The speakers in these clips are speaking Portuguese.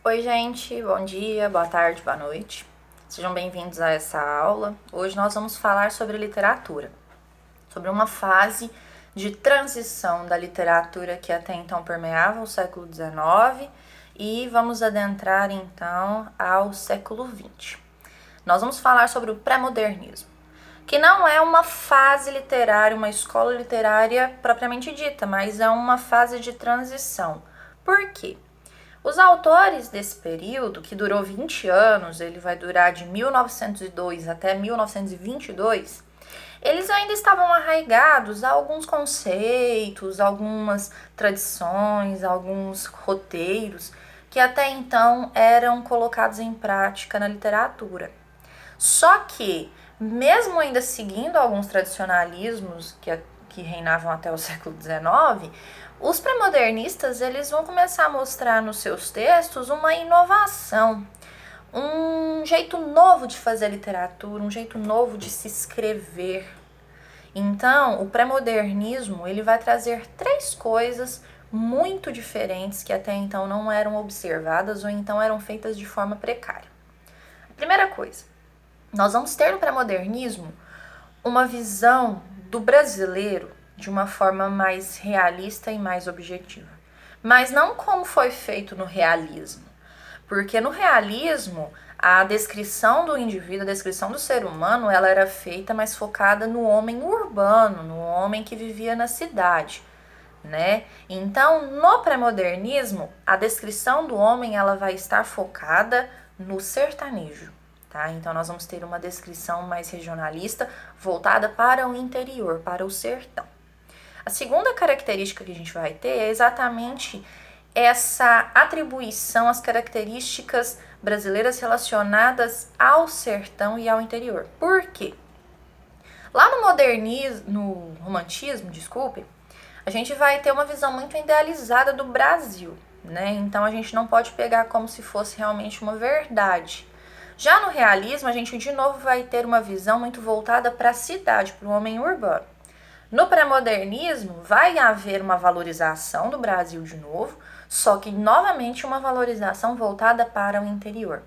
Oi, gente, bom dia, boa tarde, boa noite. Sejam bem-vindos a essa aula. Hoje nós vamos falar sobre literatura, sobre uma fase de transição da literatura que até então permeava o século XIX e vamos adentrar então ao século XX. Nós vamos falar sobre o pré-modernismo, que não é uma fase literária, uma escola literária propriamente dita, mas é uma fase de transição. Por quê? Os autores desse período, que durou 20 anos, ele vai durar de 1902 até 1922, eles ainda estavam arraigados a alguns conceitos, algumas tradições, alguns roteiros que até então eram colocados em prática na literatura. Só que, mesmo ainda seguindo alguns tradicionalismos que reinavam até o século XIX, os pré-modernistas eles vão começar a mostrar nos seus textos uma inovação, um jeito novo de fazer literatura, um jeito novo de se escrever. Então, o pré-modernismo ele vai trazer três coisas muito diferentes que até então não eram observadas ou então eram feitas de forma precária. A primeira coisa, nós vamos ter no pré-modernismo uma visão do brasileiro de uma forma mais realista e mais objetiva. Mas não como foi feito no realismo. Porque no realismo, a descrição do indivíduo, a descrição do ser humano, ela era feita mais focada no homem urbano, no homem que vivia na cidade, né? Então, no pré-modernismo, a descrição do homem, ela vai estar focada no sertanejo. Tá? Então, nós vamos ter uma descrição mais regionalista, voltada para o interior, para o sertão. A segunda característica que a gente vai ter é exatamente essa atribuição às características brasileiras relacionadas ao sertão e ao interior. Por quê? Lá no romantismo, desculpe, a gente vai ter uma visão muito idealizada do Brasil, né? Então a gente não pode pegar como se fosse realmente uma verdade. Já no realismo, a gente de novo vai ter uma visão muito voltada para a cidade, para o homem urbano. No pré-modernismo, vai haver uma valorização do Brasil de novo, só que novamente uma valorização voltada para o interior.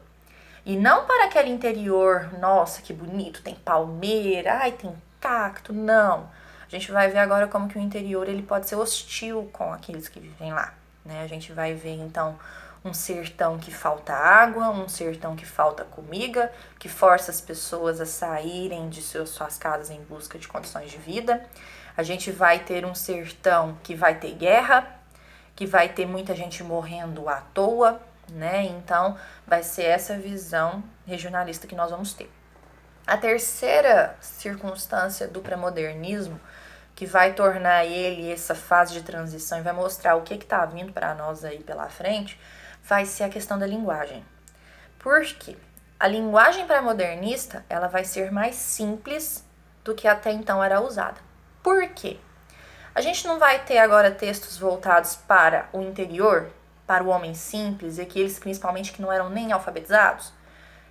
E não para aquele interior, nossa, que bonito, tem palmeira, ai, tem cacto, não. A gente vai ver agora como que o interior ele pode ser hostil com aqueles que vivem lá, né? A gente vai ver então um sertão que falta água, um sertão que falta comida, que força as pessoas a saírem de suas casas em busca de condições de vida. A gente vai ter um sertão que vai ter guerra, que vai ter muita gente morrendo à toa, né? Então, vai ser essa visão regionalista que nós vamos ter. A terceira circunstância do pré-modernismo, que vai tornar ele essa fase de transição e vai mostrar o que está vindo para nós aí pela frente, vai ser a questão da linguagem. Por quê? A linguagem pré-modernista, ela vai ser mais simples do que até então era usada. Por quê? A gente não vai ter agora textos voltados para o interior, para o homem simples e aqueles principalmente que não eram nem alfabetizados.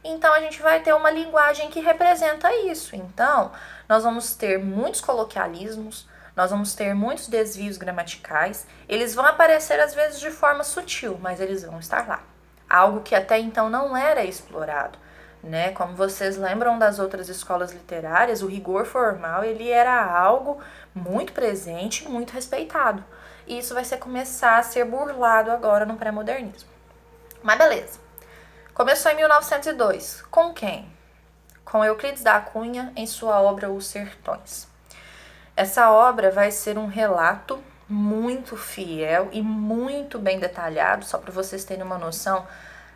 Então a gente vai ter uma linguagem que representa isso. Então, nós vamos ter muitos coloquialismos, nós vamos ter muitos desvios gramaticais. Eles vão aparecer às vezes de forma sutil, mas eles vão estar lá. Algo que até então não era explorado, né? Como vocês lembram das outras escolas literárias, o rigor formal ele era algo muito presente, muito respeitado. E isso vai começar a ser burlado agora no pré-modernismo. Mas beleza. Começou em 1902. Com quem? Com Euclides da Cunha em sua obra Os Sertões. Essa obra vai ser um relato muito fiel e muito bem detalhado, só para vocês terem uma noção.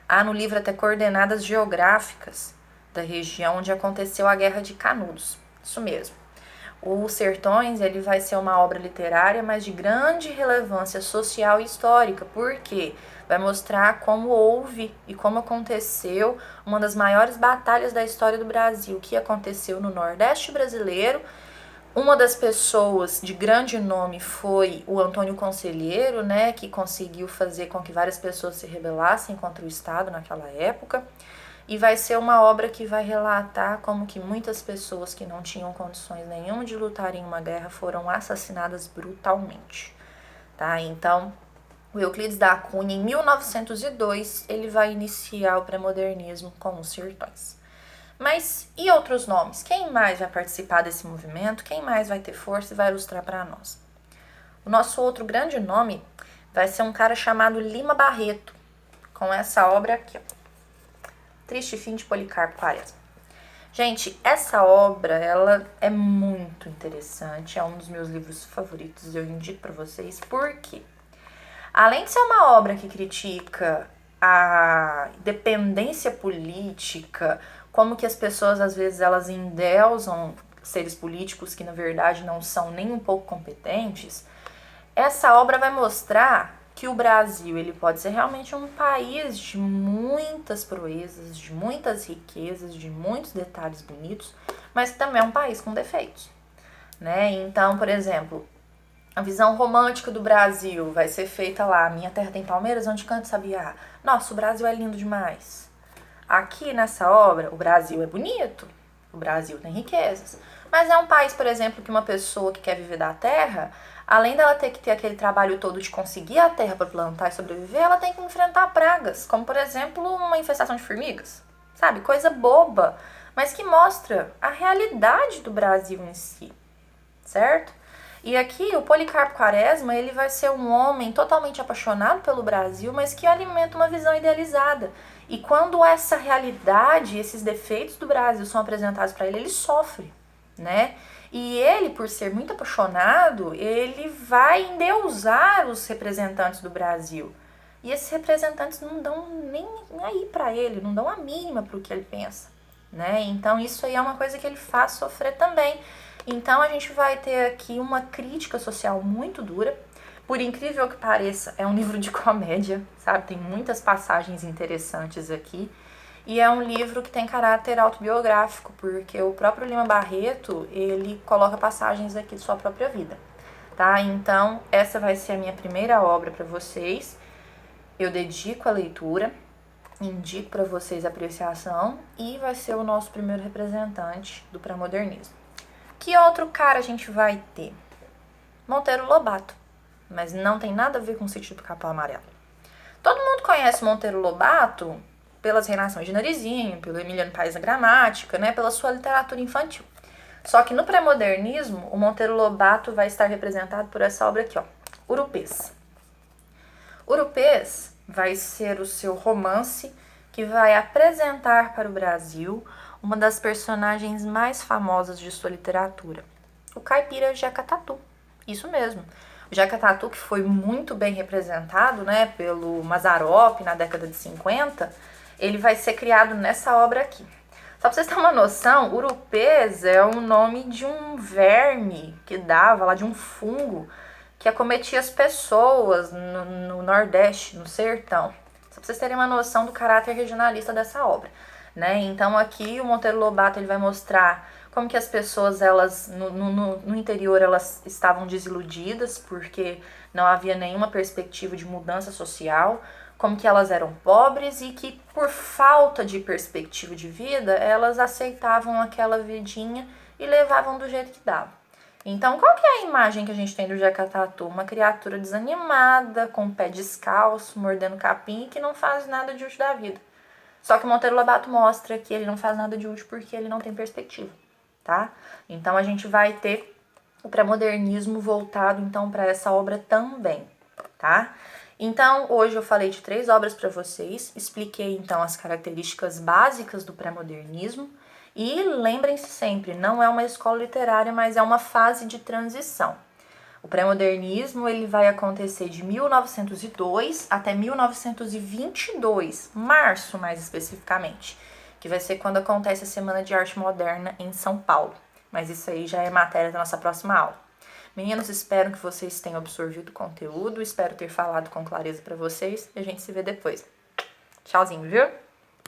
Há no livro até coordenadas geográficas da região onde aconteceu a Guerra de Canudos. Isso mesmo. Os Sertões ele vai ser uma obra literária, mas de grande relevância social e histórica, porque vai mostrar como houve e como aconteceu uma das maiores batalhas da história do Brasil, que aconteceu no Nordeste brasileiro. Uma das pessoas de grande nome foi o Antônio Conselheiro, né, que conseguiu fazer com que várias pessoas se rebelassem contra o Estado naquela época. E vai ser uma obra que vai relatar como que muitas pessoas que não tinham condições nenhuma de lutar em uma guerra foram assassinadas brutalmente, tá? Então, O Euclides da Cunha, em 1902, ele vai iniciar o pré-modernismo com os sertões. Mas e outros nomes? Quem mais vai participar desse movimento? Quem mais vai ter força e vai ilustrar para nós? O nosso outro grande nome vai ser um cara chamado Lima Barreto, com essa obra aqui, ó, Triste Fim de Policarpo Quaresma. Gente, essa obra, ela é muito interessante, é um dos meus livros favoritos, eu indico para vocês, porque além de ser uma obra que critica a dependência política, como que as pessoas às vezes elas endeusam seres políticos que na verdade não são nem um pouco competentes, essa obra vai mostrar que o Brasil ele pode ser realmente um país de muitas proezas, de muitas riquezas, de muitos detalhes bonitos, mas também é um país com defeitos, né? Então, por exemplo, a visão romântica do Brasil vai ser feita lá, Minha Terra tem Palmeiras, onde canta sabiá. Nossa, o Brasil é lindo demais. Aqui nessa obra, o Brasil é bonito, o Brasil tem riquezas, mas é um país, por exemplo, que uma pessoa que quer viver da terra, além dela ter que ter aquele trabalho todo de conseguir a terra para plantar e sobreviver, ela tem que enfrentar pragas, como por exemplo uma infestação de formigas, sabe? Coisa boba, mas que mostra a realidade do Brasil em si, certo? E aqui o Policarpo Quaresma, ele vai ser um homem totalmente apaixonado pelo Brasil, mas que alimenta uma visão idealizada. E quando essa realidade, esses defeitos do Brasil são apresentados para ele, ele sofre, né? E ele, por ser muito apaixonado, ele vai endeusar os representantes do Brasil. E esses representantes não dão nem aí para ele, não dão a mínima para o que ele pensa, né? Então isso aí é uma coisa que ele faz sofrer também. Então a gente vai ter aqui uma crítica social muito dura. Por incrível que pareça, é um livro de comédia, sabe? Tem muitas passagens interessantes aqui. E é um livro que tem caráter autobiográfico, porque o próprio Lima Barreto, ele coloca passagens aqui de sua própria vida, tá? Então, essa vai ser a minha primeira obra para vocês. Eu dedico a leitura, indico para vocês a apreciação e vai ser o nosso primeiro representante do pré-modernismo. Que outro cara a gente vai ter? Monteiro Lobato, mas não tem nada a ver com o Sítio do Capão Amarelo. Todo mundo conhece Monteiro Lobato pelas Reinações de Narizinho, pelo Emiliano Paes na Gramática, né, pela sua literatura infantil. Só que no pré-modernismo, o Monteiro Lobato vai estar representado por essa obra aqui, ó, Urupês. Urupês vai ser o seu romance que vai apresentar para o Brasil uma das personagens mais famosas de sua literatura, o caipira Jeca Tatu. Isso mesmo. O Jeca Tatu, que foi muito bem representado, né, pelo Mazzaropi na década de 50, ele vai ser criado nessa obra aqui. Só pra vocês terem uma noção, Urupês é o nome de um verme que dava lá, de um fungo que acometia as pessoas no Nordeste, no sertão. Só pra vocês terem uma noção do caráter regionalista dessa obra, né? Então aqui o Monteiro Lobato ele vai mostrar como que as pessoas, elas no interior, elas estavam desiludidas porque não havia nenhuma perspectiva de mudança social, como que elas eram pobres e que por falta de perspectiva de vida, elas aceitavam aquela vidinha e levavam do jeito que dava. Então, qual que é a imagem que a gente tem do Jeca Tatu? Uma criatura desanimada, com o pé descalço, mordendo capim e que não faz nada de útil da vida. Só que o Monteiro Lobato mostra que ele não faz nada de útil porque ele não tem perspectiva, tá? Então, a gente vai ter o pré-modernismo voltado, então, para essa obra também, tá? Então, hoje eu falei de 3 obras para vocês, expliquei, então, as características básicas do pré-modernismo e lembrem-se sempre, não é uma escola literária, mas é uma fase de transição. O pré-modernismo ele vai acontecer de 1902 até 1922, março mais especificamente, que vai ser quando acontece a Semana de Arte Moderna em São Paulo. Mas isso aí já é matéria da nossa próxima aula. Meninos, espero que vocês tenham absorvido o conteúdo, espero ter falado com clareza para vocês e a gente se vê depois. Tchauzinho, viu?